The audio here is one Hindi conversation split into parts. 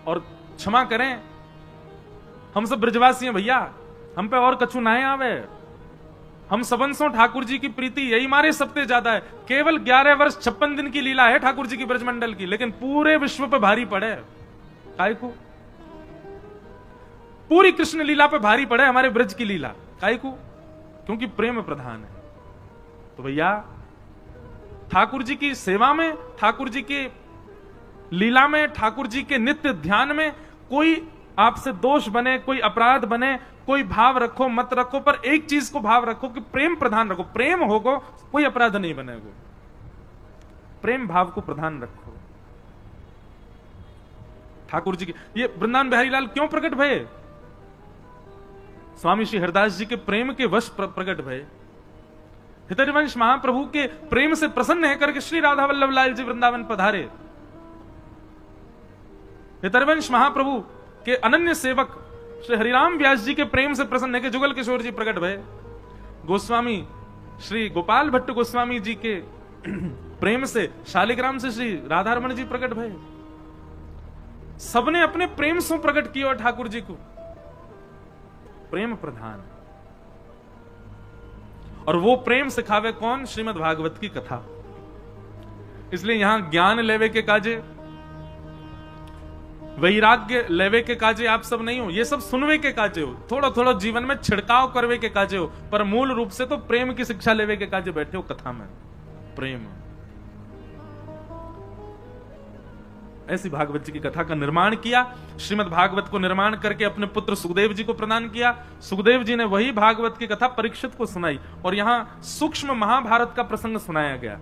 और क्षमा करें, हम सब ब्रजवासी हैं भैया, हम पे और कछु ना आवे। हम सबंसों ठाकुर जी की प्रीति यही मारे सबसे ज्यादा है। केवल 11 वर्ष 56 दिन की लीला है ठाकुर जी की ब्रजमंडल की, लेकिन पूरे विश्व पे भारी पड़े। काय को? पूरी कृष्ण लीला पे भारी पड़े हमारे ब्रज की लीला। काय को? क्योंकि प्रेम प्रधान है। तो भैया ठाकुर जी की सेवा में, ठाकुर जी की लीला में, ठाकुर जी के नित्य ध्यान में कोई आपसे दोष बने, कोई अपराध बने, कोई भाव रखो मत रखो, पर एक चीज को भाव रखो कि प्रेम प्रधान रखो। प्रेम होगो कोई अपराध नहीं बनेगा। प्रेम भाव को प्रधान रखो। ठाकुर जी की ये वृंदावन बिहारी लाल क्यों प्रकट भये? स्वामी श्री हरिदास जी के प्रेम के वश प्रकट भये। हितरिवंश महाप्रभु के प्रेम से प्रसन्न है करके श्री राधा वल्लभ लाल जी वृंदावन पधारे। हितरिवंश महाप्रभु के अनन्य सेवक श्री हरिराम व्यास जी के प्रेम से प्रसन्न है कि जुगल किशोर जी प्रकट भये। गोस्वामी श्री गोपाल भट्ट गोस्वामी जी के प्रेम से, शालिग्राम से श्री राधारमण जी प्रकट भये। सबने अपने प्रेम से प्रकट किया और ठाकुर जी को प्रेम प्रधान। और वो प्रेम सिखावे कौन? श्रीमद् भागवत की कथा। इसलिए यहां ज्ञान लेवे के काजे, वैराग्य लेवे के काजे आप सब नहीं हो, ये सब सुनवे के काजे हो, थोड़ा थोड़ा जीवन में छिड़काव करवे के काजे हो, पर मूल रूप से तो प्रेम की शिक्षा लेवे के काजे बैठे हो कथा में। प्रेम। ऐसी भागवत जी की कथा का निर्माण किया। श्रीमद् भागवत को निर्माण करके अपने पुत्र सुखदेव जी को प्रदान किया। सुखदेव जी ने वही भागवत की कथा परीक्षित को सुनाई और यहां सूक्ष्म महाभारत का प्रसंग सुनाया गया।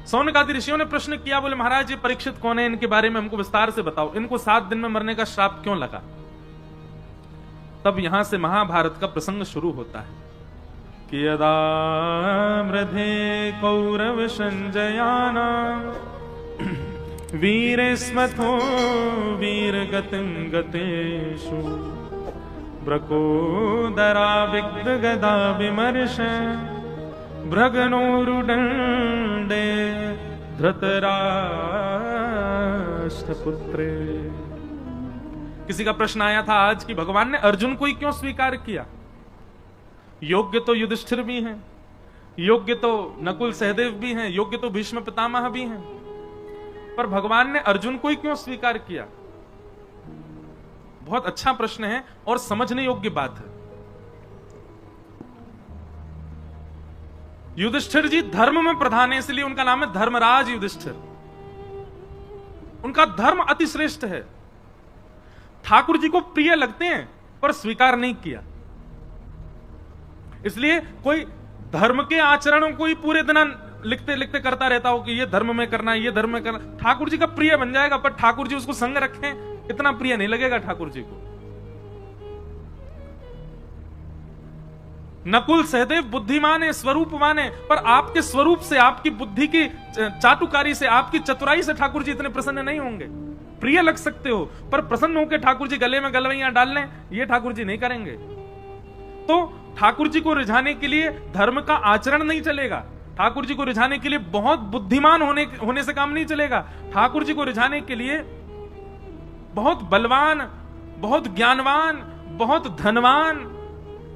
सौनकादि ऋषियों ने प्रश्न किया, बोले महाराज ये परीक्षित कौन है, इनके बारे में हमको विस्तार से बताओ, इनको 7 दिन में मरने का श्राप क्यों लगा? तब यहां से महाभारत का प्रसंग शुरू होता है कि यदा मृधे कौरव संजयाना वीर स्मथो वीर गतिं गतेषु ब्रकोदरा विग्ध गदा विमर्श भ्रगनोरुदंडे धृतराष्ट्रपुत्रे। किसी का प्रश्न आया था आज कि भगवान ने अर्जुन को ही क्यों स्वीकार किया? योग्य तो युधिष्ठिर भी हैं, योग्य तो नकुल सहदेव भी हैं, योग्य तो भीष्म पितामह भी हैं, पर भगवान ने अर्जुन को ही क्यों स्वीकार किया? बहुत अच्छा प्रश्न है और समझने योग्य बात है। युधिष्ठिर जी धर्म में प्रधान है, इसलिए उनका नाम है धर्मराज युधिष्ठिर। उनका धर्म अति श्रेष्ठ है। ठाकुर जी को प्रिय लगते हैं पर स्वीकार नहीं किया। इसलिए कोई धर्म के आचरणों को ही पूरे दिन लिखते लिखते करता रहता हो कि ये धर्म में करना है, ये धर्म में करना, ठाकुर जी का प्रिय बन जाएगा, पर ठाकुर जी उसको संग रखें इतना प्रिय नहीं लगेगा ठाकुर जी को। नकुल सहदेव बुद्धिमान है, स्वरूपवान है, पर आपके स्वरूप से, आपकी बुद्धि की चाटुकारी से, आपकी चतुराई से ठाकुर जी इतने प्रसन्न नहीं होंगे। प्रिय लग सकते हो पर प्रसन्न होकर ठाकुर जी गले में गलवैयां डाल लें, ये ठाकुर जी नहीं करेंगे। तो ठाकुर जी को रिझाने के लिए धर्म का आचरण नहीं चलेगा। ठाकुर जी को रिझाने के लिए बहुत बुद्धिमान होने से काम नहीं चलेगा। ठाकुर जी को रिझाने के लिए बहुत बलवान, बहुत ज्ञानवान, बहुत धनवान,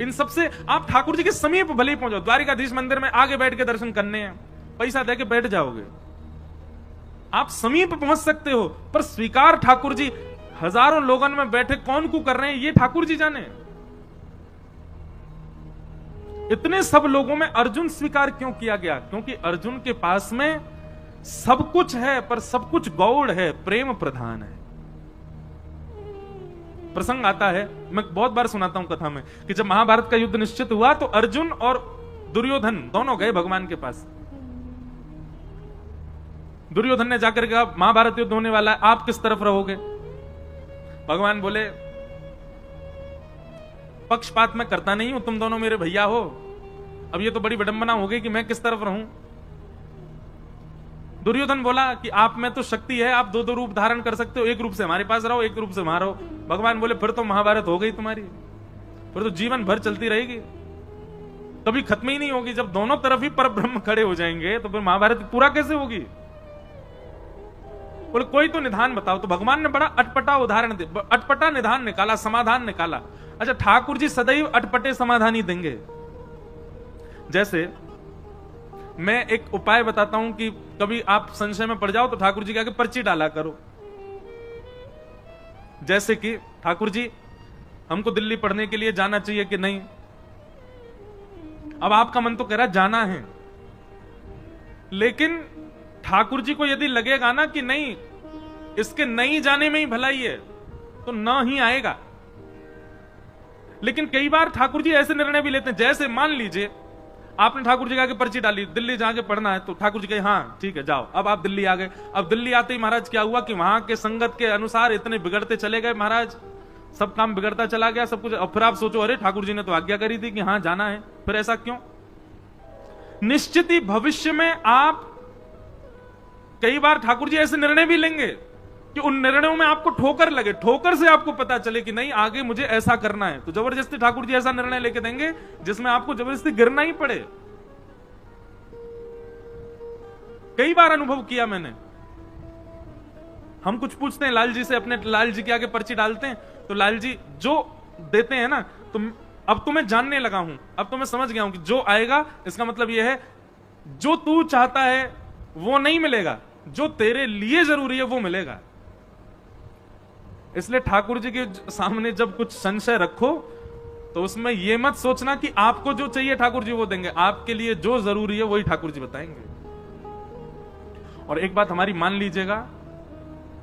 इन सबसे आप ठाकुर जी के समीप भले ही पहुंचो। द्वारिकाधीश मंदिर में आगे बैठ के दर्शन करने हैं, पैसा देके बैठ जाओगे, आप समीप पहुंच सकते हो, पर स्वीकार ठाकुर जी हजारों लोगों में बैठे कौन को कर रहे हैं ये ठाकुर जी जाने। इतने सब लोगों में अर्जुन स्वीकार क्यों किया गया? क्योंकि अर्जुन के पास में सब कुछ है पर सब कुछ गौड़ है, प्रेम प्रधान है। प्रसंग आता है, मैं बहुत बार सुनाता हूं कथा में, कि जब महाभारत का युद्ध निश्चित हुआ तो अर्जुन और दुर्योधन दोनों गए भगवान के पास। दुर्योधन ने जाकर कहा महाभारत युद्ध होने वाला है, आप किस तरफ रहोगे? भगवान बोले पक्षपात मैं करता नहीं हूं, तुम दोनों मेरे भैया हो, अब ये तो बड़ी विडंबना हो गई कि मैं किस तरफ रहूं। दुर्योधन बोला कि आप में तो शक्ति है, आप दो दो रूप धारण कर सकते हो, एक रूप से हमारे पास रहो, एक रूप से वहां रहो। भगवान बोले फिर तो महाभारत हो गई तुम्हारी, फिर तो जीवन भर चलती रहेगी, कभी खत्म ही नहीं होगी। जब दोनों तरफ ही परब्रह्म खड़े हो जाएंगे तो फिर महाभारत पूरा कैसे होगी? बोले कोई तो निधान बताओ। तो भगवान ने बड़ा अटपटा उदाहरण दे, अटपटा निधान निकाला, समाधान निकाला। अच्छा, ठाकुर जी सदैव अटपटे समाधान ही देंगे। जैसे मैं एक उपाय बताता हूं कि कभी आप संशय में पड़ जाओ तो ठाकुर जी के आगे पर्ची डाला करो। जैसे कि ठाकुर जी हमको दिल्ली पढ़ने के लिए जाना चाहिए कि नहीं। अब आपका मन तो कह रहा है जाना है, लेकिन ठाकुर जी को यदि लगेगा ना कि नहीं, इसके नहीं जाने में ही भलाई है, तो न ही आएगा। लेकिन कई बार ठाकुर जी ऐसे निर्णय भी लेते हैं, जैसे मान लीजिए आपने ठाकुर जी के आगे पर्ची डाली, दिल्ली जाके पढ़ना है, तो ठाकुर जी कहे हाँ ठीक है जाओ। अब आप दिल्ली आ गए। अब दिल्ली आते ही महाराज क्या हुआ कि वहां के संगत के अनुसार इतने बिगड़ते चले गए महाराज, सब काम बिगड़ता चला गया सब कुछ। अब फिर आप सोचो अरे ठाकुर जी ने तो आज्ञा करी थी कि हाँ जाना है, फिर ऐसा क्यों? निश्चित ही भविष्य में आप कई बार ठाकुर जी ऐसे निर्णय भी लेंगे कि उन निर्णयों में आपको ठोकर लगे, ठोकर से आपको पता चले कि नहीं आगे मुझे ऐसा करना है, तो जबरदस्ती ठाकुर जी ऐसा निर्णय लेके देंगे जिसमें आपको जबरदस्ती गिरना ही पड़े। कई बार अनुभव किया मैंने। हम कुछ पूछते हैं लाल जी से, अपने लाल जी के आगे पर्ची डालते हैं, तो लाल जी जो देते हैं ना, तो अब तो मैं जानने लगा हूं, अब तो मैं समझ गया हूं कि जो आएगा इसका मतलब यह है जो तू चाहता है वो नहीं मिलेगा, जो तेरे लिए जरूरी है वो मिलेगा। इसलिए ठाकुर जी के सामने जब कुछ संशय रखो तो उसमें यह मत सोचना कि आपको जो चाहिए ठाकुर जी वो देंगे, आपके लिए जो जरूरी है वही ठाकुर जी बताएंगे। और एक बात हमारी मान लीजिएगा,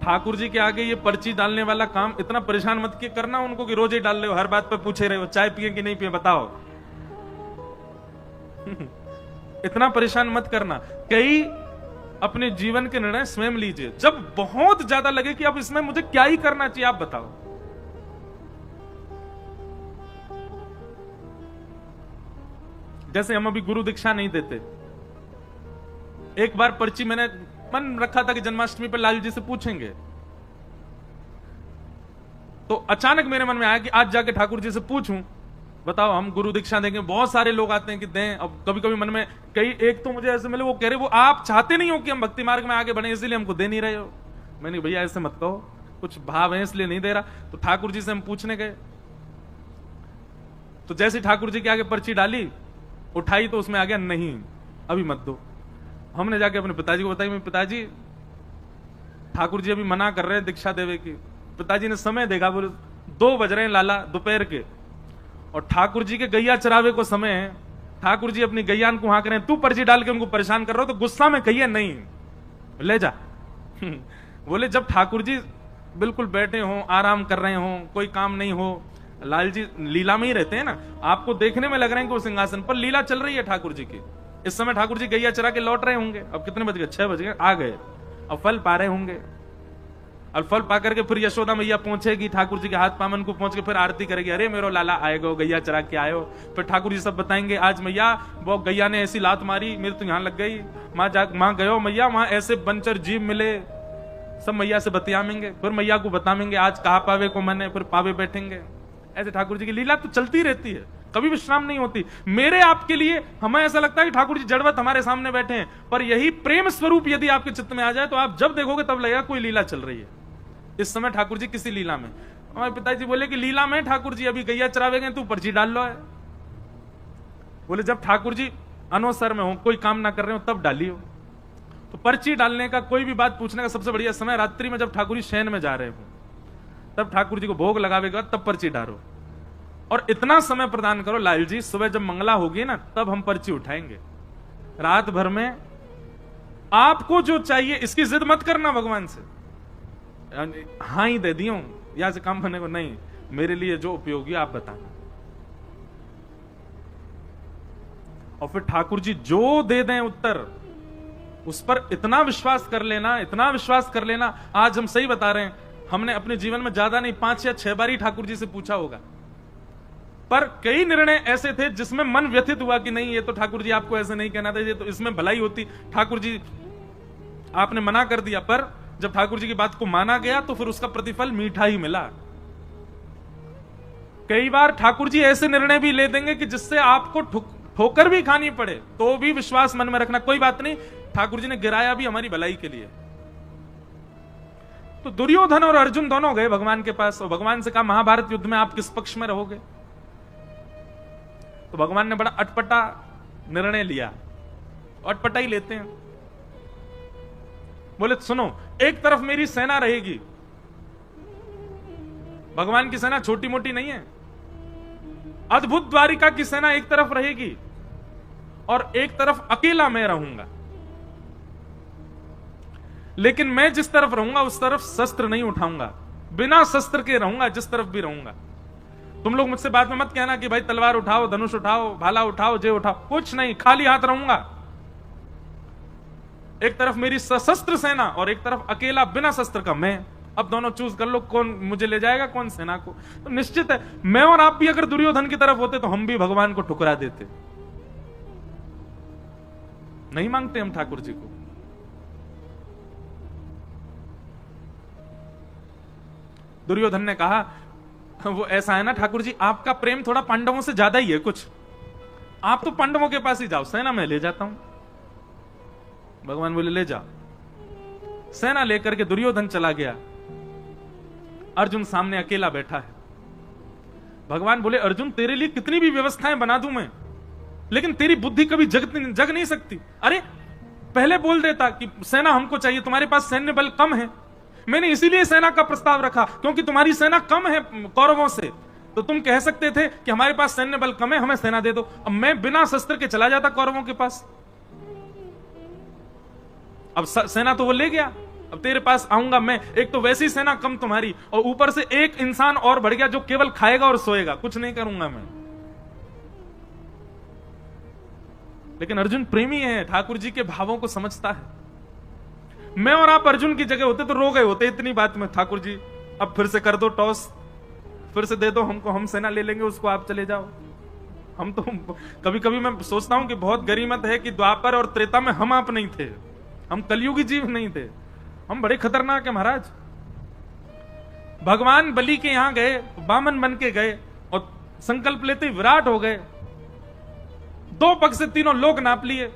ठाकुर जी के आगे ये पर्ची डालने वाला काम इतना परेशान मत करना उनको कि रोज ही डाल रहे हो, हर बात पे पूछे रहे हो चाय पिए कि नहीं पिए बताओ। इतना परेशान मत करना। कई अपने जीवन के निर्णय स्वयं लीजिए, जब बहुत ज्यादा लगे कि अब इसमें मुझे क्या ही करना चाहिए आप बताओ। जैसे हम अभी गुरु दीक्षा नहीं देते, एक बार पर्ची मैंने मन रखा था कि जन्माष्टमी पर लाल जी से पूछेंगे, तो अचानक मेरे मन में आया कि आज जाके ठाकुर जी से पूछूं, बताओ हम गुरु दीक्षा देंगे। बहुत सारे लोग आते हैं कि दें। अब कभी कभी मन में कई एक तो मुझे ऐसे मिले, वो कह रहे वो आप चाहते नहीं हो कि हम भक्ति मार्ग में आगे बढ़े इसलिए हमको दे नहीं रहे हो। मैंने भैया ऐसे मत कहो, कुछ भाव है इसलिए नहीं दे रहा। तो ठाकुर जी से हम पूछने गए, तो जैसे ठाकुर जी के आगे पर्ची डाली, उठाई तो उसमें आ गया नहीं अभी मत दो। हमने जाके अपने पिताजी को बताई, पिताजी ठाकुर जी अभी मना कर रहे हैं दीक्षा देवे की। पिताजी ने समय देखा, बोले 2 बज रहे हैं लाला दोपहर के, और ठाकुर जी के गैया चरावे को समय है, ठाकुर जी अपनी गैयान को हाँक रहे हैं, तू पर्ची डाल के उनको परेशान कर रहा हो। तो गुस्सा में कहिए नहीं ले जा। बोले जब ठाकुर जी बिल्कुल बैठे हो, आराम कर रहे हो, कोई काम नहीं हो, लाल जी लीला में ही रहते हैं ना, आपको देखने में लग रहे हैं कि वो सिंहासन पर लीला चल रही है ठाकुर जी की। इस समय ठाकुर जी गैया चरा के लौट रहे होंगे, अब कितने बज गए 6 बज गए, आ गए, अब फल पा रहे होंगे। और फल पा करके फिर यशोदा मैया पहुंचेगी, ठाकुर जी के हाथ पामन को पहुंच के फिर आरती करेगी, अरे मेरो लाला आएगो, गैया चरा के आयो। फिर ठाकुर जी सब बताएंगे, आज मैया वो गैया ने ऐसी लात मारी मेरे तो यहाँ लग गई, माँ गयो मैया वहां ऐसे बनचर जीव मिले, सब मैया से बतियामेंगे, फिर मैया को बताएंगे आज कहा पावे को मैंने, फिर पावे बैठेंगे। ऐसे ठाकुर जी की लीला तो चलती रहती है, कभी विश्राम नहीं होती। मेरे आपके लिए हमें ऐसा लगता है कि ठाकुर जी जड़वत हमारे सामने बैठे हैं, पर यही प्रेम स्वरूप यदि आपके चित्त में आ जाए तो आप जब देखोगे तब लगेगा कोई लीला चल रही है। इस समय ठाकुर जी किसी लीला में, हमारे पिताजी बोले कि लीला में ठाकुर जी अभी गैया चरावे गए, तू पर्ची डाल लो है। बोले जब ठाकुर जी अनवसर में हो, कोई काम ना कर रहे हो तब डाली हो। तो पर्ची डालने का, कोई भी बात पूछने का सबसे बढ़िया समय रात्रि में जब ठाकुर जी शयन में जा रहे हो, तब ठाकुर जी को भोग लगावेगा तब पर्ची डालो। और इतना समय प्रदान करो लाल जी, सुबह जब मंगला होगी ना तब हम पर्ची उठाएंगे। रात भर में आपको जो चाहिए इसकी जिद मत करना भगवान से, हाँ ही दे दियो यहां से काम करने को नहीं, मेरे लिए जो उपयोगी आप बताना। और फिर ठाकुर जी जो दे दें उत्तर, उस पर इतना विश्वास कर लेना, इतना विश्वास कर लेना। आज हम सही बता रहे हैं, हमने अपने जीवन में ज्यादा नहीं 5 या 6 बार ही ठाकुर जी से पूछा होगा, पर कई निर्णय ऐसे थे जिसमें मन व्यथित हुआ कि नहीं ये तो ठाकुर जी आपको ऐसे नहीं कहना था, ये तो इसमें भलाई होती, ठाकुर जी आपने मना कर दिया। पर जब ठाकुर जी की बात को माना गया तो फिर उसका प्रतिफल मीठा ही मिला। कई बार ठाकुर जी ऐसे निर्णय भी ले देंगे कि जिससे आपको ठोकर भी खानी पड़े, तो भी विश्वास मन में रखना, कोई बात नहीं, ठाकुर जी ने गिराया भी हमारी भलाई के लिए। तो दुर्योधन और अर्जुन दोनों गए भगवान के पास और भगवान से कहा महाभारत युद्ध में आप किस पक्ष में रहोगे? तो भगवान ने बड़ा अटपटा निर्णय लिया, अटपटा ही लेते हैं। बोले सुनो, एक तरफ मेरी सेना रहेगी, भगवान की सेना छोटी मोटी नहीं है, अद्भुत द्वारिका की सेना एक तरफ रहेगी और एक तरफ अकेला मैं रहूंगा। लेकिन मैं जिस तरफ रहूंगा उस तरफ शस्त्र नहीं उठाऊंगा, बिना शस्त्र के रहूंगा जिस तरफ भी रहूंगा। तुम लोग मुझसे बाद में मत कहना कि भाई तलवार उठाओ, धनुष उठाओ, भाला उठाओ, जे उठाओ, कुछ नहीं, खाली हाथ रहूंगा। एक तरफ मेरी सशस्त्र सेना और एक तरफ अकेला बिना शस्त्र का मैं। अब दोनों चूज कर लो, कौन मुझे ले जाएगा, कौन सेना को। तो निश्चित है मैं और आप भी अगर दुर्योधन की तरफ होते तो हम भी भगवान को ठुकरा देते। नहीं मांगते हम ठाकुर जी को। दुर्योधन ने कहा वो ऐसा है ना ठाकुर जी, आपका प्रेम थोड़ा पांडवों से ज्यादा ही है कुछ, आप तो पांडवों के पास ही जाओ, सेना मैं ले जाता हूं। भगवान बोले ले जाओ। सेना लेकर के दुर्योधन चला गया, अर्जुन सामने अकेला बैठा है। भगवान बोले अर्जुन तेरे लिए कितनी भी व्यवस्थाएं बना दूं मैं, लेकिन तेरी बुद्धि कभी जग नहीं सकती। अरे पहले बोल देता कि सेना हमको चाहिए, तुम्हारे पास सैन्य बल कम है, मैंने इसीलिए सेना का प्रस्ताव रखा क्योंकि तुम्हारी सेना कम है कौरवों से, तो तुम कह सकते थे कि हमारे पास सैन्य बल कम है, हमें सेना दे दो। अब मैं बिना शस्त्र के चला जाता कौरवों के पास, अब सेना तो वो ले गया, अब तेरे पास आऊंगा मैं, एक तो वैसी सेना कम तुम्हारी और ऊपर से एक इंसान और बढ़ गया जो केवल खाएगा और सोएगा, कुछ नहीं करूंगा मैं। लेकिन अर्जुन प्रेमी है, ठाकुर जी के भावों को समझता है। मैं और आप अर्जुन की जगह होते तो रो गए होते इतनी बात में, ठाकुर जी अब फिर से कर दो टॉस, फिर से दे दो हमको, हम सेना ले लेंगे उसको, आप चले जाओ। हम तो कभी कभी मैं सोचता हूं कि बहुत गरीमत है कि द्वापर और त्रेता में हम आप नहीं थे, हम कलयुगी जीव नहीं थे, हम बड़े खतरनाक है महाराज। भगवान बलि के यहां गए, वामन बन के गए और संकल्प लेते विराट हो गए, 2 पग से तीनों लोग नाप लिए,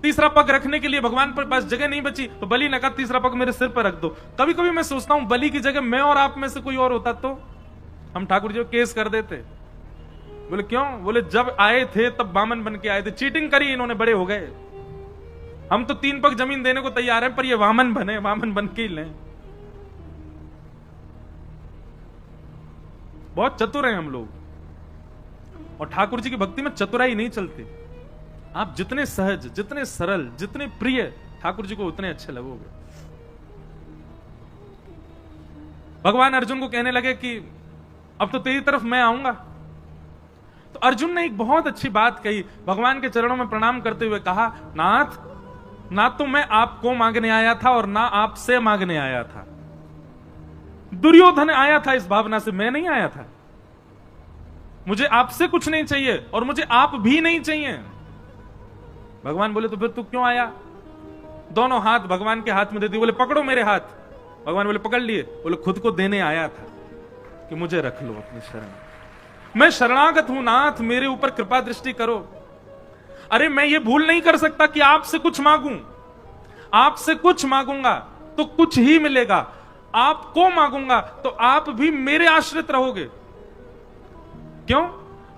तीसरा पग रखने के लिए भगवान पर पास जगह नहीं बची तो बलि ने कहा तीसरा पग मेरे सिर पर रख दो। कभी कभी मैं सोचता हूं बलि की जगह मैं और आप में से कोई और होता तो हम ठाकुर जी को केस कर देते। बोले क्यों? बोले जब आए थे तब वामन बन के आए थे, चीटिंग करी इन्होंने, बड़े हो गए, हम तो 3 पग जमीन देने को तैयार हैं पर ये वामन बने, वामन बन के ही लें। बहुत चतुर हैं हम लोग, और ठाकुर जी की भक्ति में चतुराई नहीं चलती। आप जितने सहज, जितने सरल, जितने प्रिय ठाकुर जी को उतने अच्छे लगोगे। भगवान अर्जुन को कहने लगे कि अब तो तेरी तरफ मैं आऊंगा। तो अर्जुन ने एक बहुत अच्छी बात कही, भगवान के चरणों में प्रणाम करते हुए कहा नाथ, ना तो मैं आपको मांगने आया था और ना आपसे मांगने आया था, दुर्योधन आया था इस भावना से, मैं नहीं आया था। मुझे आपसे कुछ नहीं चाहिए और मुझे आप भी नहीं चाहिए। भगवान बोले तो फिर तू क्यों आया? दोनों हाथ भगवान के हाथ में दे दिए, बोले पकड़ो मेरे हाथ। भगवान बोले पकड़ लिए, बोले खुद को देने आया था कि मुझे रख लो अपनी शरण, मैं शरणागत हूं नाथ, मेरे ऊपर कृपा दृष्टि करो। अरे मैं ये भूल नहीं कर सकता कि आपसे कुछ मांगूं, आपसे कुछ मांगूंगा तो कुछ ही मिलेगा, आपको मांगूंगा तो आप भी मेरे आश्रित रहोगे। क्यों?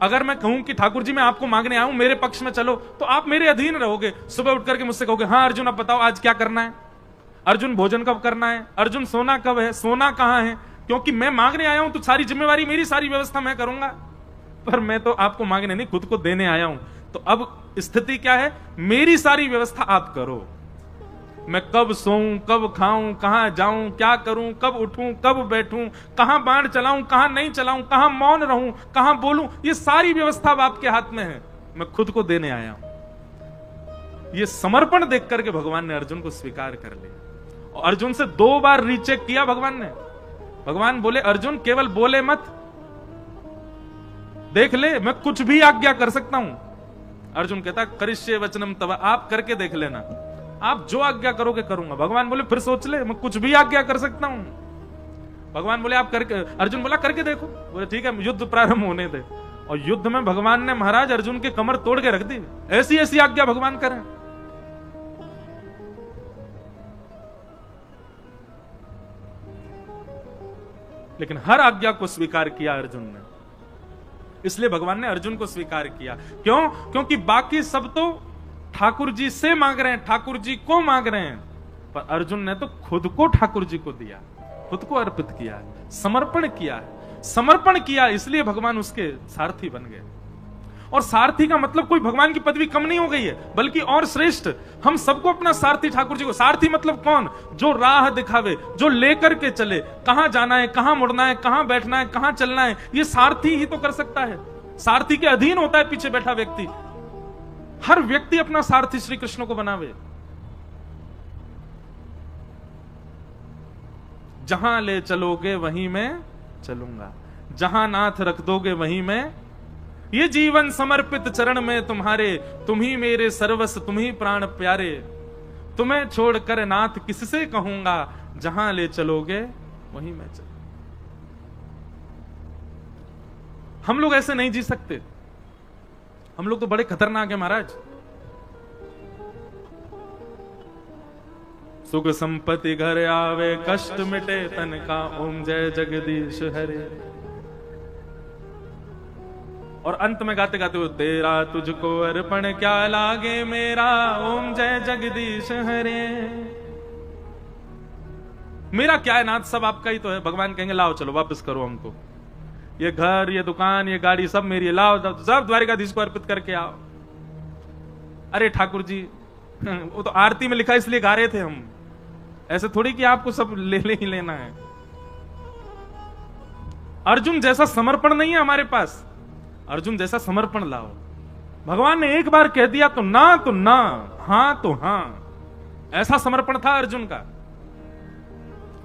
अगर मैं कहूं कि ठाकुर जी मैं आपको मांगने आऊं, मेरे पक्ष में चलो, तो आप मेरे अधीन रहोगे। सुबह उठ करके मुझसे कहोगे हाँ अर्जुन अब बताओ आज क्या करना है, अर्जुन भोजन कब करना है, अर्जुन सोना कब है, सोना कहां है, क्योंकि मैं मांगने आया हूं तो सारी जिम्मेवारी मेरी, सारी व्यवस्था मैं करूंगा। पर मैं तो आपको मांगने नहीं, खुद को देने आया हूं। तो अब स्थिति क्या है, मेरी सारी व्यवस्था आप करो, मैं कब सोऊं, कब खाऊं, कहां जाऊं, क्या करूं, कब उठूं, कब बैठूं, कहां बाण चलाऊं, कहां नहीं चलाऊं, कहां मौन रहूं, कहां बोलूं, ये सारी व्यवस्था अब आपके हाथ में है, मैं खुद को देने आया हूं। ये समर्पण देख करके भगवान ने अर्जुन को स्वीकार कर लिया और अर्जुन से 2 बार रीचेक किया भगवान ने। भगवान बोले अर्जुन केवल बोले मत, देख ले मैं कुछ भी आज्ञा कर सकता हूं। अर्जुन कहता करिष्ये वचनम तव, आप करके देख लेना, आप जो आज्ञा करोगे करूंगा। भगवान बोले फिर सोच ले, मैं कुछ भी आज्ञा कर सकता हूं। भगवान बोले आप करके, अर्जुन बोला करके देखो। बोले ठीक है युद्ध प्रारंभ होने दे। और युद्ध में भगवान ने महाराज अर्जुन के कमर तोड़ के रख दी, ऐसी ऐसी आज्ञा भगवान करें। लेकिन हर आज्ञा को स्वीकार किया अर्जुन ने। इसलिए भगवान ने अर्जुन को स्वीकार किया। क्यों? क्योंकि बाकी सब तो ठाकुर जी से मांग रहे हैं, ठाकुर जी को मांग रहे हैं, पर अर्जुन ने तो खुद को ठाकुर जी को दिया, खुद को अर्पित किया है, समर्पण किया है। समर्पण किया इसलिए भगवान उसके सारथी बन गए। और सारथी का मतलब कोई भगवान की पदवी कम नहीं हो गई है, बल्कि और श्रेष्ठ। हम सबको अपना सारथी ठाकुर जी को। सारथी मतलब कौन? जो राह दिखावे, जो लेकर के चले, कहां जाना है, कहां मुड़ना है, कहां बैठना है, कहां चलना है, ये सारथी ही तो कर सकता है। सारथी के अधीन होता है पीछे बैठा व्यक्ति। हर व्यक्ति अपना सारथी श्री कृष्ण को बनावे। जहां ले चलोगे वहीं मैं चलूंगा, जहां नाथ रख दोगे वहीं मैं। ये जीवन समर्पित चरण में तुम्हारे, तुम ही मेरे सर्वस्व, तुम ही प्राण प्यारे। तुम्हें छोड़कर नाथ किससे कहूंगा, जहां ले चलोगे वहीं मैं चलूंगा। हम लोग ऐसे नहीं जी सकते। हम लोग तो बड़े खतरनाक है महाराज। सुख संपत्ति घर आवे, कष्ट मिटे तन का, ओम जय जगदीश हरे। और अंत में गाते गाते वो, तेरा तुझको अर्पण क्या लागे मेरा, ओम जय जगदीश हरे। मेरा क्या है नाथ, सब आपका ही तो है। भगवान कहेंगे लाओ चलो वापस करो हमको, ये घर, ये दुकान, ये गाड़ी सब मेरी है, लाओ सब द्वारिकाधीश को अर्पित करके आओ। अरे ठाकुर जी, वो तो आरती में लिखा इसलिए गा रहे थे हम, ऐसे थोड़ी कि आपको सब ले ही लेना है। अर्जुन जैसा समर्पण नहीं है हमारे पास। अर्जुन जैसा समर्पण लाओ। भगवान ने एक बार कह दिया तो ना, हां तो हां, ऐसा समर्पण था अर्जुन का।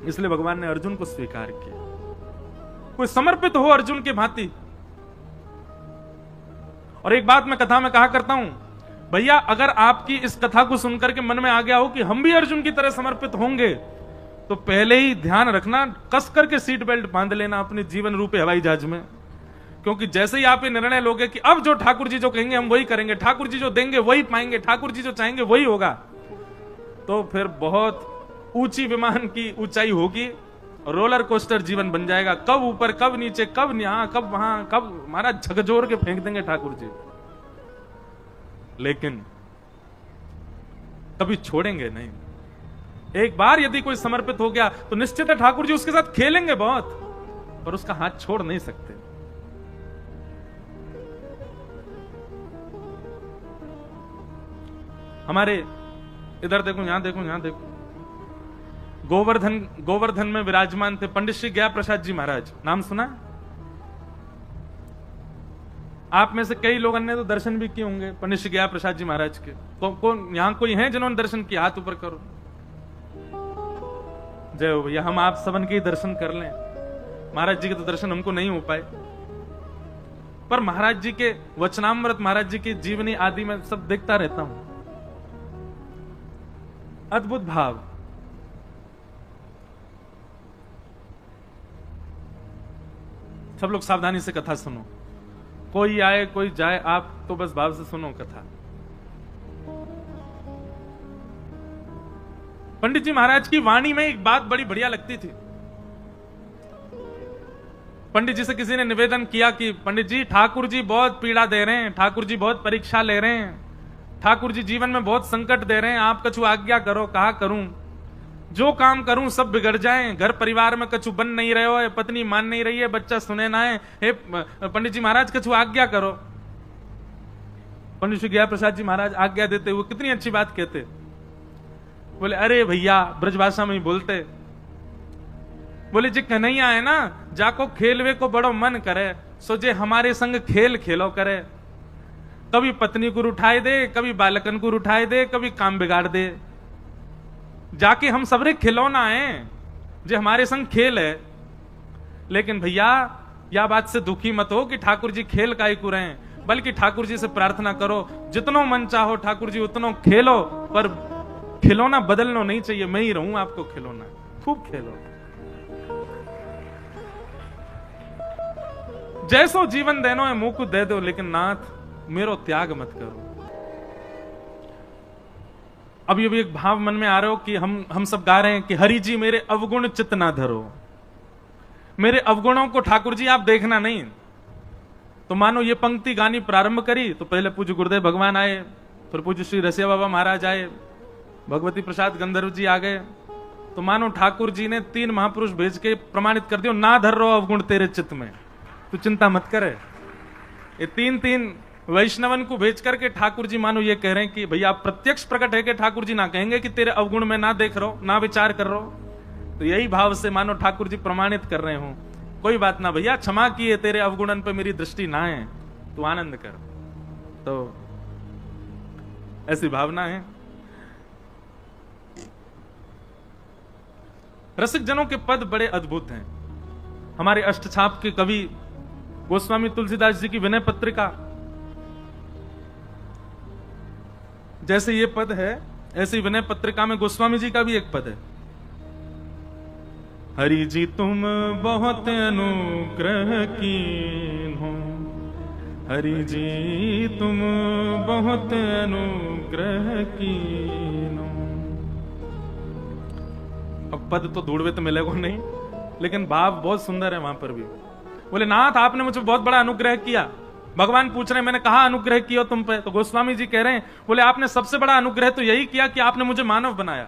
इसलिए भगवान ने अर्जुन को स्वीकार किया। कोई समर्पित हो अर्जुन के भांति। और एक बात मैं कथा में कहा करता हूं, भैया अगर आपकी इस कथा को सुनकर के मन में आ गया हो कि हम भी अर्जुन की तरह समर्पित होंगे, तो पहले ही ध्यान रखना, कस करके सीट बेल्ट बांध लेना अपने जीवन रूपी हवाई जहाज में। क्योंकि जैसे ही आप ये निर्णय लोगे कि अब जो ठाकुर जी जो कहेंगे हम वही करेंगे, ठाकुर जी जो देंगे वही पाएंगे, ठाकुर जी जो चाहेंगे वही होगा, तो फिर बहुत ऊंची विमान की ऊंचाई होगी, रोलर कोस्टर जीवन बन जाएगा। कब ऊपर, कब नीचे, कब यहां, कब वहां, कब महाराज झकझोर के फेंक देंगे ठाकुर जी। लेकिन कभी छोड़ेंगे नहीं। एक बार यदि कोई समर्पित हो गया तो निश्चित है ठाकुर जी उसके साथ खेलेंगे बहुत, पर उसका हाथ छोड़ नहीं सकते। हमारे इधर देखो, यहां देखो, यहां देखो, गोवर्धन में विराजमान थे पंडित श्री गया प्रसाद जी महाराज। नाम सुना? आप में से कई लोगों ने तो दर्शन भी किए होंगे पंडित श्री गया प्रसाद जी महाराज के। कौन यहां कोई है जिन्होंने दर्शन किया? हाथ ऊपर करो। जय हो भैया, हम आप सबन के ही दर्शन कर लें। महाराज जी के तो दर्शन हमको नहीं हो पाए, पर महाराज जी के वचनामृत, महाराज जी की जीवनी आदि में सब देखता रहता हूं। अद्भुत भाव। सब लोग सावधानी से कथा सुनो। कोई आए कोई जाए, आप तो बस भाव से सुनो कथा। पंडित जी महाराज की वाणी में एक बात बड़ी बढ़िया लगती थी। पंडित जी से किसी ने निवेदन किया कि पंडित जी, ठाकुर जी बहुत पीड़ा दे रहे हैं, ठाकुर जी बहुत परीक्षा ले रहे हैं, ठाकुर जी जीवन में बहुत संकट दे रहे हैं, आप कछु आज्ञा करो। कहा करूं? जो काम करूं सब बिगड़ जाए, घर परिवार में कछु बन नहीं रहे हो, पत्नी मान नहीं रही है, बच्चा सुने ना है, हे पंडित जी महाराज कछु आज्ञा करो। पंडित श्री गया प्रसाद जी महाराज आज्ञा देते हुए कितनी अच्छी बात कहते, बोले अरे भैया, ब्रजभाषा में ही बोलते, बोले जी कन्हैया है ना, जाको खेलवे को बड़ो मन करे, सोचे हमारे संग खेल खेलो करे। कभी पत्नी को उठाए दे, कभी बालकन को उठाए दे, कभी काम बिगाड़ दे। जाके हम सबरे खिलौना है, जो हमारे संग खेल है। लेकिन भैया या बात से दुखी मत हो कि ठाकुर जी खेल का ही रहे हैं, बल्कि ठाकुर जी से प्रार्थना करो जितनो मन चाहो ठाकुर जी उतनो खेलो, पर खिलौना बदलना नहीं चाहिए। मैं ही रहूं आपको खिलौना, खूब खेलो। जैसो जीवन देनो है मुंह को दे दो, लेकिन नाथ मेरो त्याग मत करो। अब ये भी एक भाव मन में आ रहा हो कि हम सब गा रहे हैं कि हरि जी मेरे अवगुण चित्त ना धरो। मेरे अवगुणों को ठाकुर जी आप देखना नहीं। तो मानो ये पंक्ति गानी प्रारंभ करी तो पहले पूज्य गुरुदेव भगवान आए, फिर पूज्य श्री रसिया बाबा महाराज आए, भगवती प्रसाद गंधर्व जी आ गए। तो मानो ठाकुर जी ने 3 महापुरुष भेज के प्रमाणित कर दिया, ना धर रो अवगुण तेरे चित्त में, तू चिंता मत करे। ये 3 वैष्णवन को भेज करके ठाकुर जी मानो ये कह रहे हैं कि भैया आप प्रत्यक्ष प्रकट है कि ठाकुर जी ना कहेंगे कि तेरे अवगुण में ना देख रहो, ना विचार कर रहो। तो यही भाव से मानो ठाकुर जी प्रमाणित कर रहे हो, कोई बात ना भैया, क्षमा किए, तेरे अवगुणन पे मेरी दृष्टि ना है, तू आनंद कर। तो ऐसी भावना है। रसिक जनों के पद बड़े अद्भुत हैं। हमारे अष्टछाप के कवि गोस्वामी तुलसीदास जी की विनय पत्रिका, जैसे ये पद है ऐसी विनय पत्रिका में गोस्वामी जी का भी एक पद है। हरि जी तुम बहुत अनुग्रह कीन हो, हरि जी तुम बहुत अनुग्रह कीन हो। अब पद तो ढूंढवे तो मिलेगा नहीं, लेकिन भाव बहुत सुंदर है वहां पर भी। बोले नाथ आपने मुझे बहुत बड़ा अनुग्रह किया। भगवान पूछ रहे हैं मैंने कहा अनुग्रह किया तुम पे? तो गोस्वामी जी कह रहे हैं बोले आपने सबसे बड़ा अनुग्रह तो यही किया कि आपने मुझे मानव बनाया।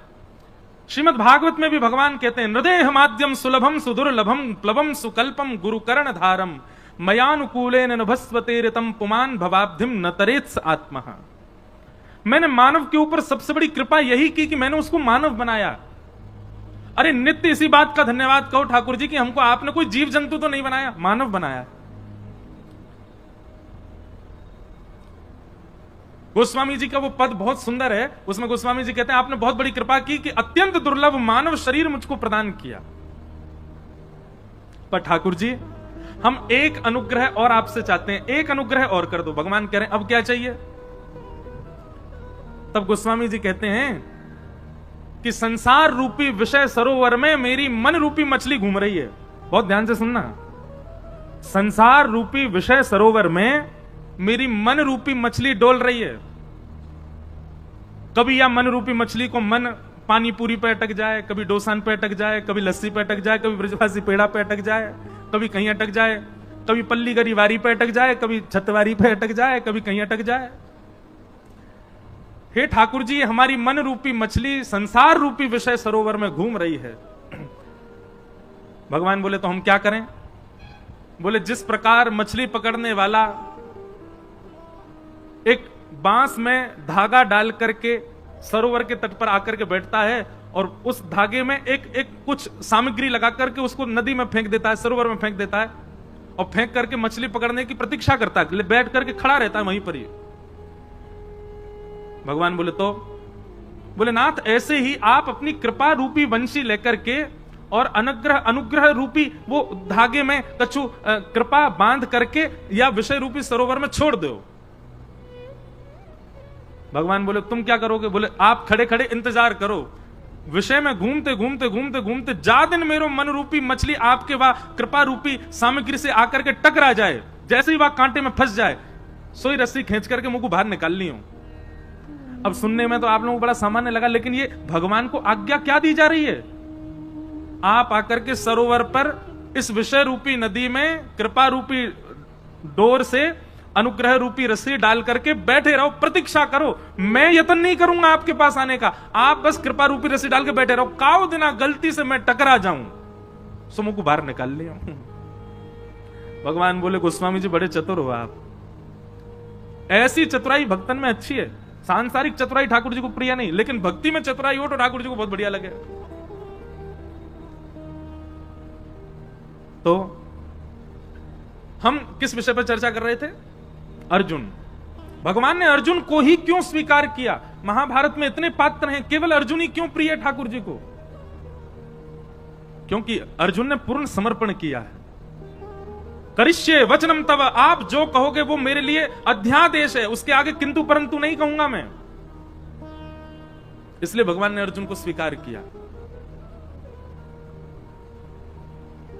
श्रीमद् भागवत में भी भगवान कहते हैं हृदय माध्यम सुलभम सुदुर्लभम प्लवम सुकल्पम गुरुकर्ण धारम मयानुकूलेन नभस्वतेरितम पुमान भवाब्धिम न तरेत्स आत्मा। मैंने मानव के ऊपर सबसे बड़ी कृपा यही की कि मैंने उसको मानव बनाया। अरे नित्य इसी बात का धन्यवाद कहो ठाकुर जी कि हमको आपने कोई जीव जंतु तो नहीं बनाया, मानव बनाया। गोस्वामी जी का वो पद बहुत सुंदर है, उसमें गोस्वामी जी कहते हैं आपने बहुत बड़ी कृपा की कि अत्यंत दुर्लभ मानव शरीर मुझको प्रदान किया। पर ठाकुर जी हम एक अनुग्रह और आपसे चाहते हैं, एक अनुग्रह और कर दो। भगवान कह रहे हैं अब क्या चाहिए? तब गोस्वामी जी कहते हैं कि संसार रूपी विषय सरोवर में मेरी मन रूपी मछली घूम रही है। बहुत ध्यान से सुनना, संसार रूपी विषय सरोवर में मेरी मन रूपी मछली डोल रही है। कभी या मन रूपी मछली को मन पानी पूरी पे अटक जाए, कभी डोसान पे अटक जाए, कभी लस्सी पे अटक जाए, कभी ब्रजवासी पेड़ा पे अटक जाए, कभी कहीं अटक जाए, कभी पल्ली गरी वारी पे अटक जाए, कभी छतवारी पे अटक जाए, कभी कहीं अटक जाए। हे ठाकुर जी हमारी मन रूपी मछली संसार रूपी विषय सरोवर में घूम रही है। भगवान बोले तो हम क्या करें? बोले जिस प्रकार मछली पकड़ने वाला एक बांस में धागा डाल करके सरोवर के तट पर आकर के बैठता है और उस धागे में एक कुछ सामग्री लगा करके उसको नदी में फेंक देता है, सरोवर में फेंक देता है और फेंक करके मछली पकड़ने की प्रतीक्षा करता है, बैठ करके खड़ा रहता है वहीं पर ही। भगवान बोले तो बोले नाथ ऐसे ही आप अपनी कृपा रूपी वंशी लेकर के और अनुग्रह रूपी वो धागे में कछु कृपा बांध करके या विषय रूपी सरोवर में छोड़ दो। भगवान बोले तुम क्या करोगे? बोले आप खड़े खड़े इंतजार करो, विषय में घूमते घूमते घूमते घूमते जा दिन मेरो मन रूपी मछली आपके वह कृपा रूपी सामग्री से आकर के टकरा जाए, जैसे ही वह कांटे में फंस जाए सोई रस्सी खींच करके मुझको बाहर निकालनी हो। अब सुनने में तो आप लोगों को बड़ा सामान्य लगा, लेकिन ये भगवान को आज्ञा क्या दी जा रही है? आप आकर के सरोवर पर इस विषय रूपी नदी में कृपा रूपी डोर से अनुग्रह रूपी रस्सी डाल करके बैठे रहो, प्रतीक्षा करो। मैं यत्न नहीं करूंगा आपके पास आने का, आप बस कृपा रूपी रस्सी डाल के बैठे रहो। काओ दिना गलती से मैं टकरा जाऊं सो मुझको बाहर निकाल लिया। भगवान बोले गोस्वामी जी बड़े चतुर हो आप, ऐसी चतुराई भक्तन में अच्छी है। सांसारिक चतुराई ठाकुर जी को प्रिय नहीं, लेकिन भक्ति में चतुराई हो तो ठाकुर जी को बहुत बढ़िया लगे। तो हम किस विषय पर चर्चा कर रहे थे? अर्जुन। भगवान ने अर्जुन को ही क्यों स्वीकार किया? महाभारत में इतने पात्र हैं, केवल अर्जुन ही क्यों प्रिय है ठाकुर जी को? क्योंकि अर्जुन ने पूर्ण समर्पण किया है। करिष्ये वचनम तव, आप जो कहोगे वो मेरे लिए अध्यादेश है, उसके आगे किंतु परंतु नहीं कहूंगा मैं। इसलिए भगवान ने अर्जुन को स्वीकार किया।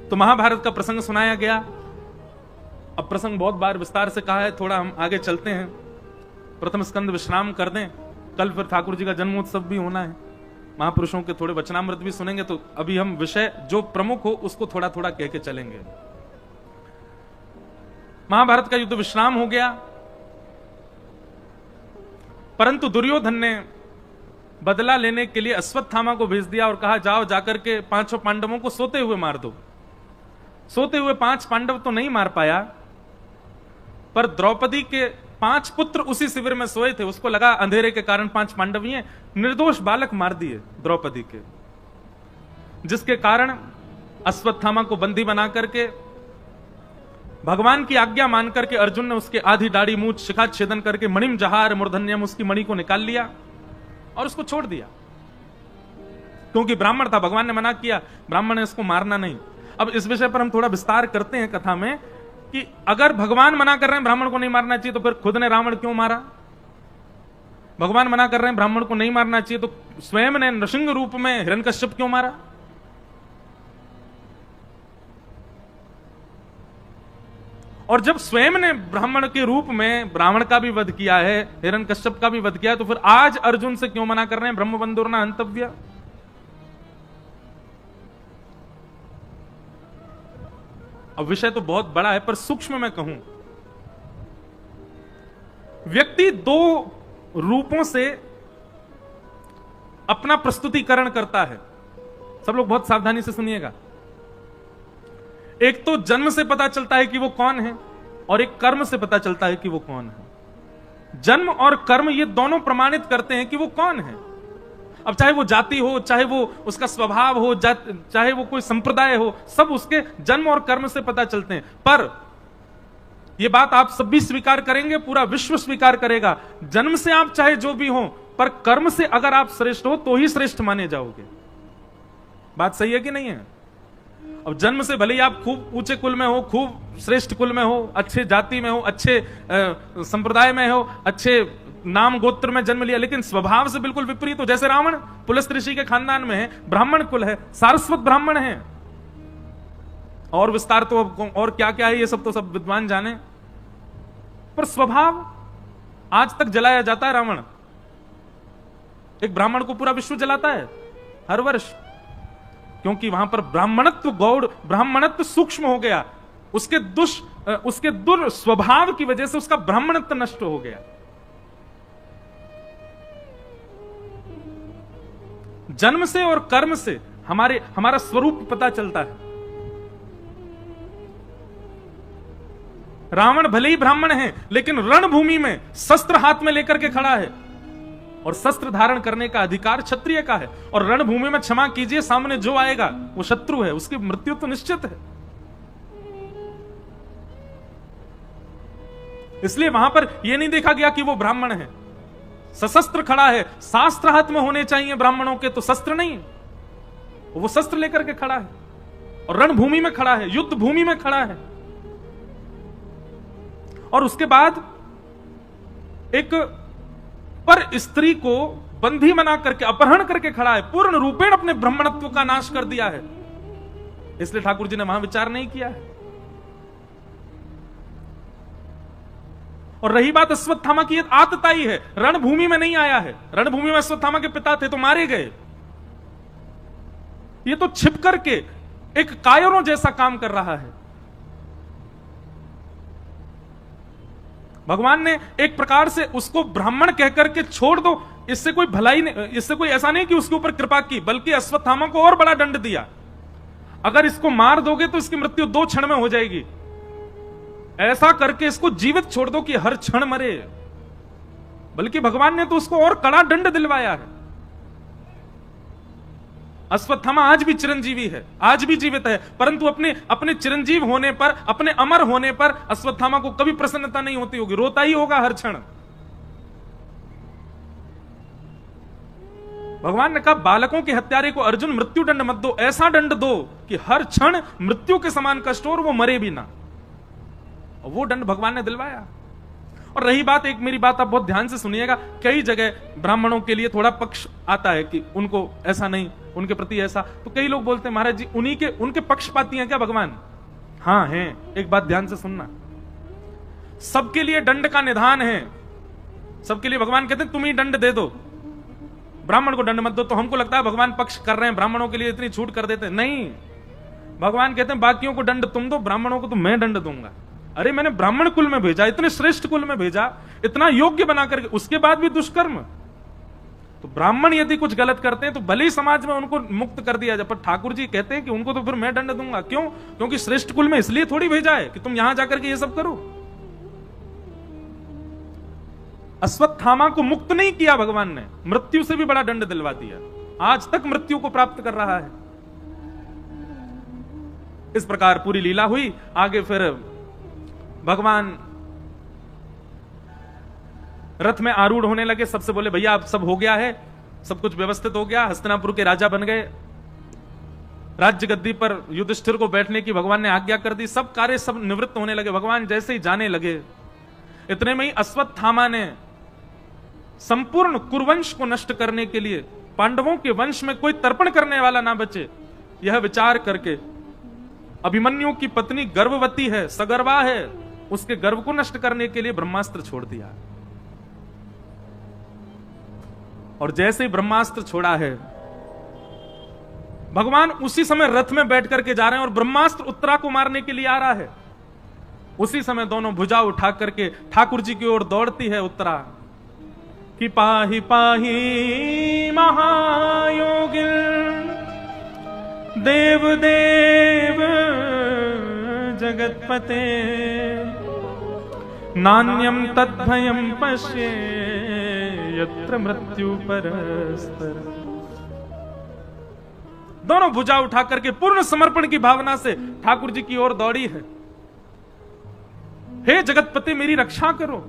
तो महाभारत का प्रसंग सुनाया गया। अब प्रसंग बहुत बार विस्तार से कहा है, थोड़ा हम आगे चलते हैं। प्रथम स्कंद विश्राम कर दें, कल फिर ठाकुर जी का जन्मोत्सव भी होना है। महापुरुषों के थोड़े वचनामृत भी सुनेंगे, तो अभी हम विषय जो प्रमुख हो उसको थोड़ा थोड़ा कह के चलेंगे। महाभारत का युद्ध विश्राम हो गया, परंतु दुर्योधन ने बदला लेने के लिए अश्वत्थामा को भेज दिया और कहा जाओ जाकर के 5 पांडवों को सोते हुए मार दो। सोते हुए 5 पांडव तो नहीं मार पाया, पर द्रौपदी के 5 पुत्र उसी शिविर में सोए थे, उसको लगा अंधेरे के कारण 5 पांडव ही हैं, निर्दोष बालक मार दिए द्रौपदी के, जिसके कारण अश्वत्थामा को बंदी बना करके भगवान की आज्ञा मान करके अर्जुन ने उसके आधी दाढ़ी मूछ शिखा छेदन करके मणिम जहार मूर्धन्यम उसकी मणि को निकाल लिया और उसको छोड़ दिया, क्योंकि ब्राह्मण था, भगवान ने मना किया, ब्राह्मण ने इसको मारना नहीं। अब इस विषय पर हम थोड़ा विस्तार करते हैं कथा में कि अगर भगवान मना कर रहे हैं ब्राह्मण को नहीं मारना चाहिए, तो फिर खुद ने रावण क्यों मारा? भगवान मना कर रहे हैं ब्राह्मण को नहीं मारना चाहिए, तो स्वयं ने नृसिंह रूप में हिरण्यकश्यप क्यों मारा? और जब स्वयं ने ब्राह्मण के रूप में ब्राह्मण का भी वध किया है, हिरण्यकश्यप का भी वध किया है, तो फिर आज अर्जुन से क्यों मना कर रहे हैं ब्रह्मबंधुर्ना हंतव्य? अब विषय तो बहुत बड़ा है, पर सूक्ष्म में कहूं, व्यक्ति 2 रूपों से अपना प्रस्तुतिकरण करता है। सब लोग बहुत सावधानी से सुनिएगा। एक तो जन्म से पता चलता है कि वो कौन है, और एक कर्म से पता चलता है कि वो कौन है। जन्म और कर्म ये दोनों प्रमाणित करते हैं कि वो कौन है। अब चाहे वो जाति हो, चाहे वो उसका स्वभाव हो, चाहे वो कोई संप्रदाय हो, सब उसके जन्म और कर्म से पता चलते हैं। पर ये बात आप सब भी स्वीकार करेंगे, पूरा विश्व स्वीकार करेगा, जन्म से आप चाहे जो भी हो, पर कर्म से अगर आप श्रेष्ठ हो तो ही श्रेष्ठ माने जाओगे। बात सही है कि नहीं है? अब जन्म से भले ही आप खूब ऊंचे कुल में हो, खूब श्रेष्ठ कुल में हो, अच्छे जाति में हो, अच्छे संप्रदाय में हो, अच्छे नाम गोत्र में जन्म लिया, लेकिन स्वभाव से बिल्कुल विपरीत हो। जैसे रावण पुलस्त्य ऋषि के खानदान में है, ब्राह्मण कुल है, सारस्वत ब्राह्मण है, और विस्तार तो और क्या क्या है ये सब तो सब विद्वान जाने, पर स्वभाव आज तक जलाया जाता है। रावण एक ब्राह्मण को पूरा विश्व जलाता है हर वर्ष, क्योंकि वहां पर ब्राह्मणत्व गौड़, ब्राह्मणत्व सूक्ष्म हो गया, उसके दुर्स्वभाव की वजह से उसका ब्राह्मणत्व नष्ट हो गया। जन्म से और कर्म से हमारा स्वरूप पता चलता है। रावण भले ही ब्राह्मण है, लेकिन रणभूमि में शस्त्र हाथ में लेकर के खड़ा है, और शस्त्र धारण करने का अधिकार क्षत्रिय का है। और रणभूमि में क्षमा कीजिए, सामने जो आएगा वो शत्रु है, उसकी मृत्यु तो निश्चित है। इसलिए वहां पर यह नहीं देखा गया कि वो ब्राह्मण है, सशस्त्र खड़ा है। शास्त्र हाथ में होने चाहिए ब्राह्मणों के, तो शस्त्र नहीं, वो शस्त्र लेकर के खड़ा है और रणभूमि में खड़ा है, युद्ध भूमि में खड़ा है। और उसके बाद एक पर स्त्री को बंधी बना करके अपहरण करके खड़ा है, पूर्ण रूपेण अपने ब्राह्मणत्व का नाश कर दिया है। इसलिए ठाकुर जी ने वहां विचार नहीं किया है। और रही बात अश्वत्थामा की, आतताई है, रणभूमि में नहीं आया है। रणभूमि में अश्वत्थामा के पिता थे तो मारे गए, ये तो छिप करके एक कायरों जैसा काम कर रहा है। भगवान ने एक प्रकार से उसको ब्राह्मण कहकर के छोड़ दो, इससे कोई भलाई नहीं, इससे कोई ऐसा नहीं कि उसके ऊपर कृपा की, बल्कि अश्वत्थामा को और बड़ा दंड दिया। अगर इसको मार दोगे तो इसकी मृत्यु 2 क्षण में हो जाएगी, ऐसा करके इसको जीवित छोड़ दो कि हर क्षण मरे। बल्कि भगवान ने तो उसको और कड़ा दंड दिलवाया है। अश्वत्थामा आज भी चिरंजीवी है, आज भी जीवित है, परंतु अपने चिरंजीव होने पर, अपने अमर होने पर अश्वत्थामा को कभी प्रसन्नता नहीं होती होगी, रोता ही होगा हर क्षण। भगवान ने कहा बालकों के हत्यारे को अर्जुन मृत्यु दंड मत दो, ऐसा दंड दो कि हर क्षण मृत्यु के समान कष्ट हो और वो मरे भी ना। और वो दंड भगवान ने दिलवाया। और रही बात, एक मेरी बात आप बहुत ध्यान से सुनिएगा, कई जगह ब्राह्मणों के लिए थोड़ा पक्ष आता है कि उनको ऐसा नहीं, उनके प्रति ऐसा, तो कई लोग बोलते हैं महाराज जी उनके पक्षपाती हैं क्या भगवान? हाँ हैं। एक बात ध्यान से सुनना, सबके लिए दंड का निधान है, सबके लिए भगवान कहते हैं तुम ही दंड दे दो। ब्राह्मण को दंड मत दो, तो हमको लगता है भगवान पक्ष कर रहे हैं, ब्राह्मणों के लिए इतनी छूट कर देते हैं। नहीं, भगवान कहते हैं बाकियों को दंड तुम दो, ब्राह्मणों को तो मैं दंड दूंगा। अरे मैंने ब्राह्मण कुल में भेजा, इतने श्रेष्ठ कुल में भेजा, इतना योग्य बना करके, उसके बाद भी दुष्कर्म। तो ब्राह्मण यदि कुछ गलत करते हैं तो भले ही समाज में उनको मुक्त कर दिया जाए, पर ठाकुर जी कहते हैं कि उनको तो फिर मैं दंड दूंगा। क्यों? क्योंकि श्रेष्ठ कुल में इसलिए थोड़ी भेजा है कि तुम यहां जाकर के ये सब करो। अश्वत्थामा को मुक्त नहीं किया भगवान ने, मृत्यु से भी बड़ा दंड दिलवा दिया, आज तक मृत्यु को प्राप्त कर रहा है। इस प्रकार पूरी लीला हुई। आगे फिर भगवान रथ में आरूढ़ होने लगे, सबसे बोले भैया अब सब हो गया है, सब कुछ व्यवस्थित हो गया, हस्तिनापुर के राजा बन गए, राज्य गद्दी पर युधिष्ठिर को बैठने की भगवान ने आज्ञा कर दी, सब कार्य सब निवृत्त होने लगे। भगवान जैसे ही जाने लगे, इतने में ही अश्वत्थामा ने संपूर्ण कुरुवंश को नष्ट करने के लिए, पांडवों के वंश में कोई तर्पण करने वाला ना बचे, यह विचार करके अभिमन्यु की पत्नी गर्भवती है, सगर्भा है, उसके गर्भ को नष्ट करने के लिए ब्रह्मास्त्र छोड़ दिया। और जैसे ही ब्रह्मास्त्र छोड़ा है, भगवान उसी समय रथ में बैठ करके जा रहे हैं और ब्रह्मास्त्र उत्तरा को मारने के लिए आ रहा है। उसी समय दोनों भुजा उठा करके ठाकुर जी की ओर दौड़ती है उत्तरा कि पाहि पाहि महायोगिन देव देव जगतपते नान्यम तद्भयम पश्ये यत्र मृत्यु परस्तर। दोनों भुजा उठा करके पूर्ण समर्पण की भावना से ठाकुर जी की ओर दौड़ी है। हे जगतपति मेरी रक्षा करो।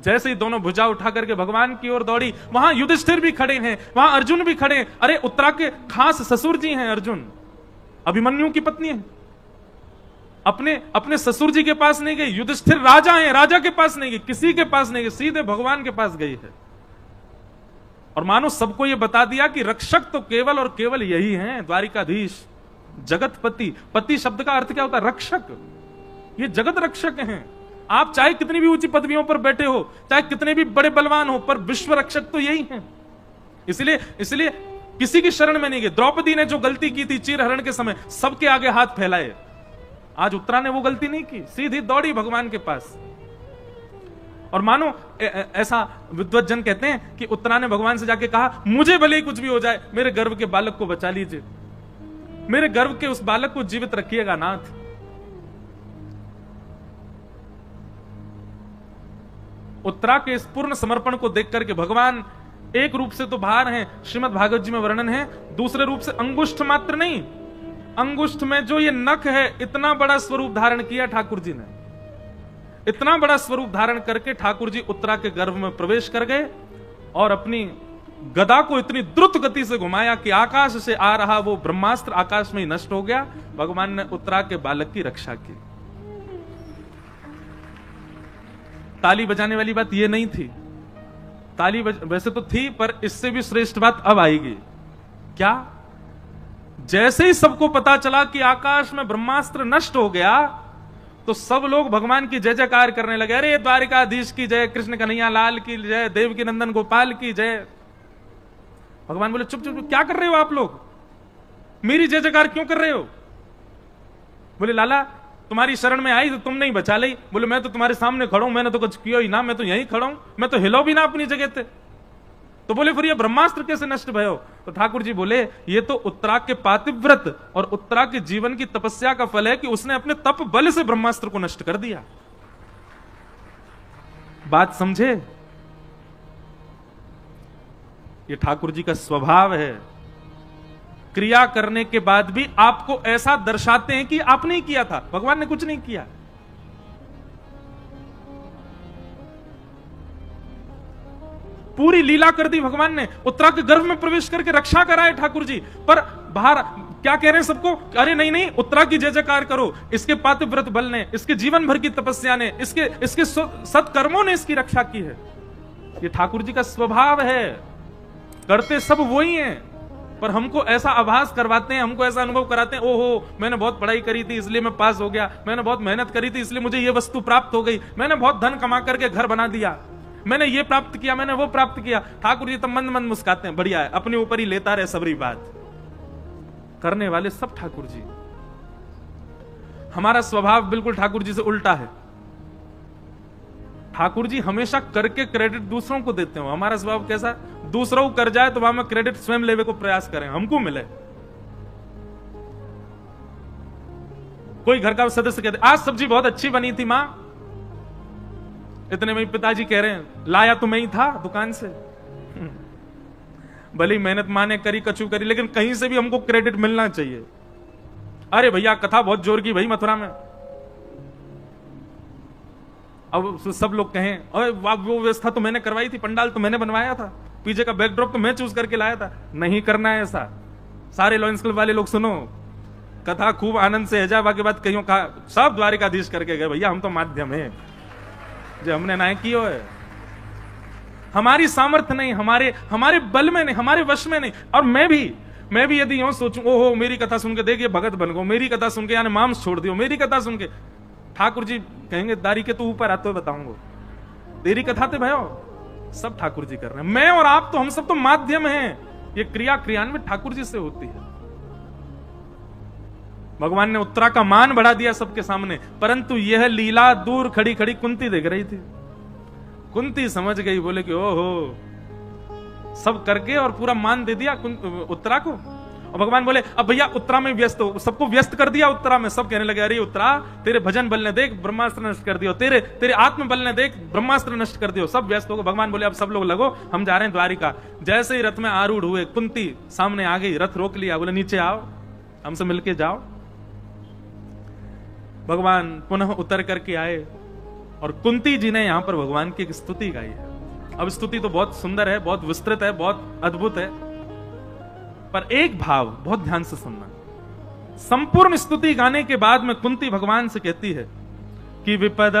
जैसे ही दोनों भुजा उठा करके भगवान की ओर दौड़ी, वहां युधिष्ठिर भी खड़े हैं, वहां अर्जुन भी खड़े हैं। अरे उत्तरा के खास ससुर जी हैं अर्जुन, अभिमन्यु की पत्नी है, अपने ससुर जी के पास नहीं गई। युधिष्ठिर राजा हैं, राजा के पास नहीं गई, किसी के पास नहीं गई, सीधे भगवान के पास गई है। और मानो सबको यह बता दिया कि रक्षक तो केवल और केवल यही हैं, द्वारिकाधीश जगतपति। पति शब्द का अर्थ क्या होता है? रक्षक। ये जगत रक्षक हैं। आप चाहे कितनी भी ऊंची पदवियों पर बैठे हो, चाहे कितने भी बड़े बलवान हो, पर विश्व रक्षक तो यही हैं। इसलिए किसी की शरण में नहीं गए। द्रौपदी ने जो गलती की थी चीरहरण के समय, सबके आगे हाथ फैलाए। आज उत्तरा ने वो गलती नहीं की, सीधी दौड़ी भगवान के पास। और मानो ऐसा विद्वज्जन कहते हैं कि उत्तरा ने भगवान से जाके कहा, मुझे भले ही कुछ भी हो जाए, मेरे गर्भ के बालक को बचा लीजिए, मेरे गर्भ के उस बालक को जीवित रखिएगा नाथ। उत्तरा के इस पूर्ण समर्पण को देख करके भगवान एक रूप से तो बाहर हैं, श्रीमद् भागवत जी में वर्णन है, दूसरे रूप से अंगुष्ठ मात्र नहीं, अंगुष्ठ में जो ये नख है, इतना बड़ा स्वरूप धारण किया ठाकुर जी ने। इतना बड़ा स्वरूप धारण करके ठाकुर जी उत्तरा के गर्भ में प्रवेश कर गए और अपनी गदा को इतनी द्रुत गति से घुमाया कि आकाश से आ रहा वो ब्रह्मास्त्र आकाश में ही नष्ट हो गया। भगवान ने उत्तरा के बालक की रक्षा की। ताली बजाने वाली बात ये नहीं थी, ताली वैसे तो थी, पर इससे भी श्रेष्ठ बात अब आएगी। क्या? जैसे ही सबको पता चला कि आकाश में ब्रह्मास्त्र नष्ट हो गया, तो सब लोग भगवान की जय जयकार करने लगे। अरे द्वारिकाधीश की जय, कृष्ण कन्हैया लाल की जय, देवकी नंदन गोपाल की जय। भगवान बोले चुप चुप, क्या कर रहे हो आप लोग? मेरी जय जयकार क्यों कर रहे हो? बोले लाला तुम्हारी शरण में आई तो तुमने ही बचा ली। बोले मैं तो तुम्हारे सामने खड़ा हूं, मैंने तो कुछ किया ही ना, मैं तो यहीं खड़ा हूं, मैं तो हिलो भी ना अपनी जगह थे। तो बोले फिर ये ब्रह्मास्त्र कैसे नष्ट भयो? तो ठाकुर जी बोले ये तो उत्तरा के पातिव्रत और उत्तरा के जीवन की तपस्या का फल है कि उसने अपने तप बल से ब्रह्मास्त्र को नष्ट कर दिया। बात समझे? ये ठाकुर जी का स्वभाव है। क्रिया करने के बाद भी आपको ऐसा दर्शाते हैं कि आपने ही किया था, भगवान ने कुछ नहीं किया। पूरी लीला कर दी भगवान ने, उत्तरा के गर्भ में प्रवेश करके रक्षा कराए ठाकुर जी। पर बाहर क्या कह रहे हैं सबको? अरे नहीं नहीं, उत्तरा की जय जयकार करो, इसके पातिव्रत बल ने, इसके जीवन भर की तपस्या ने, इसके सत्कर्मों ने इसकी रक्षा की है। ये ठाकुर जी का स्वभाव है। करते सब वही हैं, पर हमको ऐसा आभास करवाते हैं, हमको ऐसा अनुभव कराते हैं, ओहो मैंने बहुत पढ़ाई करी थी इसलिए मैं पास हो गया, मैंने बहुत मेहनत करी थी इसलिए मुझे ये वस्तु प्राप्त हो गई, मैंने बहुत धन कमा करके घर बना दिया, मैंने ये प्राप्त किया, मैंने वो प्राप्त किया। ठाकुर जी तो मंद मंद मुस्काते हैं, बढ़िया है, अपने ऊपर ही लेता रहे सबरी बात। करने वाले सब ठाकुर जी। हमारा स्वभाव बिल्कुल ठाकुर जी से उल्टा है। ठाकुर जी हमेशा करके क्रेडिट दूसरों को देते हो। हमारा स्वभाव कैसा, दूसरों को कर जाए तो वहां में क्रेडिट स्वयं लेवे को प्रयास करें, हमको मिले। कोई घर का सदस्य कहते आज सब्जी बहुत अच्छी बनी थी मां, इतने में पिताजी कह रहे हैं लाया तो मैं ही था दुकान से। भली मेहनत मां ने करी, कचू करी, लेकिन कहीं से भी हमको क्रेडिट मिलना चाहिए। अरे भैया कथा बहुत जोर की भाई मथुरा में। अब सब लोग कहें अरे वो व्यवस्था तो मैंने करवाई थी, पंडाल तो मैंने बनवाया था, पीछे का बैकड्रॉप तो मैं चूज करके लाया था। नहीं करना है ऐसा। सारे लॉयंस क्लब वाले लोग सुनो, कथा खूब आनंद से हैजा, बाकी बात कहीं कहा सब द्वारिकाधीश करके गए, भैया हम तो माध्यम है जो हमने ना कियो है। हमारी सामर्थ्य नहीं, हमारे बल में नहीं, हमारे वश में नहीं। और मैं भी यदि यूं सोचूं ओहो मेरी कथा सुन के देखिए भगत बन गो, मेरी कथा सुन के यानी मांस छोड़ दियो, मेरी कथा सुन के, ठाकुर जी कहेंगे दारी के तो ऊपर आते हुए बताऊंगा, तेरी कथा थे भयो सब ठाकुर जी कर रहे हैं। मैं और आप तो, हम सब तो माध्यम हैं। ये क्रिया क्रियान्वित ठाकुर जी से होती है। भगवान ने उत्तरा का मान बढ़ा दिया सबके सामने, परंतु यह लीला दूर खड़ी खड़ी कुंती देख रही थी। कुंती समझ गई, बोले कि ओहो सब करके और पूरा मान दे दिया उत्तरा को। और भगवान बोले अब भैया उत्तरा में व्यस्त हो, सबको व्यस्त कर दिया उत्तरा में। सब कहने लगे अरे उत्तरा तेरे भजन बल ने देख ब्रह्मास्त्र नष्ट कर दियो, तेरे आत्म बल ने देख ब्रह्मास्त्र नष्ट कर दियो, सब व्यस्त हो गए। भगवान बोले अब सब लोग लगो, हम जा रहे हैं द्वारिका। जैसे ही रथ में आरूढ़ हुए, कुंती सामने आ गई, रथ रोक लिया, बोले नीचे आओ, हमसे मिलके जाओ। भगवान पुनः उतर करके आए और कुंती जी ने यहां पर भगवान की एक स्तुति गाई है। अब स्तुति तो बहुत सुंदर है, बहुत विस्तृत है, बहुत अद्भुत है, पर एक भाव बहुत ध्यान से सुनना। संपूर्ण स्तुति गाने के बाद में कुंती भगवान से कहती है कि विपद